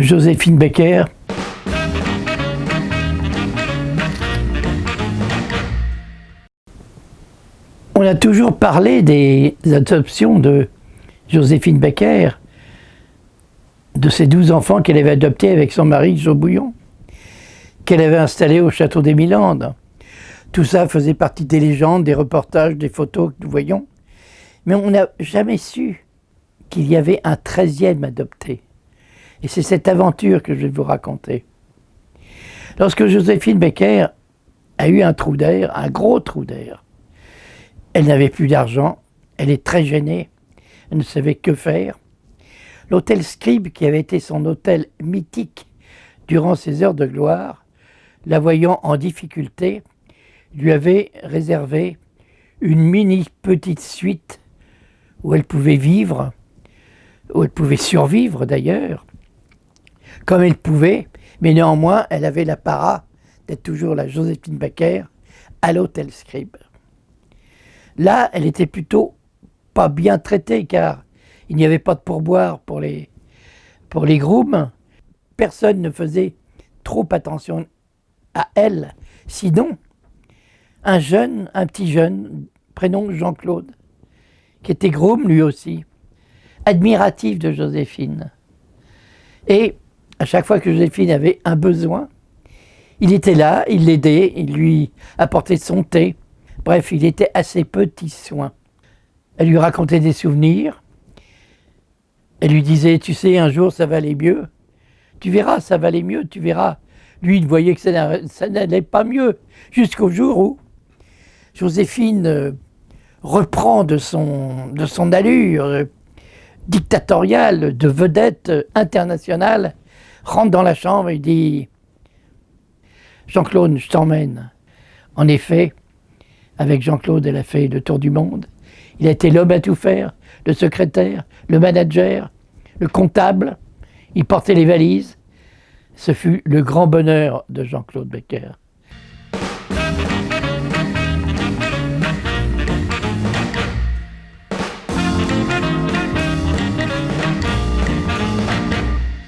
Joséphine Baker. On a toujours parlé des adoptions de Joséphine Baker, de ses 12 enfants qu'elle avait adoptés avec son mari Jo Bouillon, qu'elle avait installés au château des Milandes. Tout ça faisait partie des légendes, des reportages, des photos que nous voyons. Mais on n'a jamais su qu'il y avait un 13e adopté. Et c'est cette aventure que je vais vous raconter. Lorsque Joséphine Baker a eu un trou d'air, un gros trou d'air, elle n'avait plus d'argent, elle est très gênée, elle ne savait que faire. L'hôtel Scribe, qui avait été son hôtel mythique durant ses heures de gloire, la voyant en difficulté, lui avait réservé une mini petite suite où elle pouvait vivre, où elle pouvait survivre d'ailleurs, comme elle pouvait, mais néanmoins elle avait l'apparat d'être toujours la Joséphine Baker à l'hôtel Scribe. Là, elle était plutôt pas bien traitée car il n'y avait pas de pourboire pour les grooms. Personne ne faisait trop attention à elle, sinon un petit jeune, prénom Jean-Claude, qui était groom lui aussi, admiratif de Joséphine. Et à chaque fois que Joséphine avait un besoin, il était là, il l'aidait, il lui apportait son thé. Bref, il était à ses petits soins. Elle lui racontait des souvenirs. Elle lui disait, tu sais, un jour ça va aller mieux. Tu verras, ça va aller mieux, tu verras. Lui, il voyait que ça n'allait pas mieux, jusqu'au jour où Joséphine reprend de son allure dictatoriale de vedette internationale, rentre dans la chambre et dit « Jean-Claude, je t'emmène ». En effet, avec Jean-Claude, elle a fait le tour du monde. Il a été l'homme à tout faire, le secrétaire, le manager, le comptable. Il portait les valises. Ce fut le grand bonheur de Jean-Claude Baker.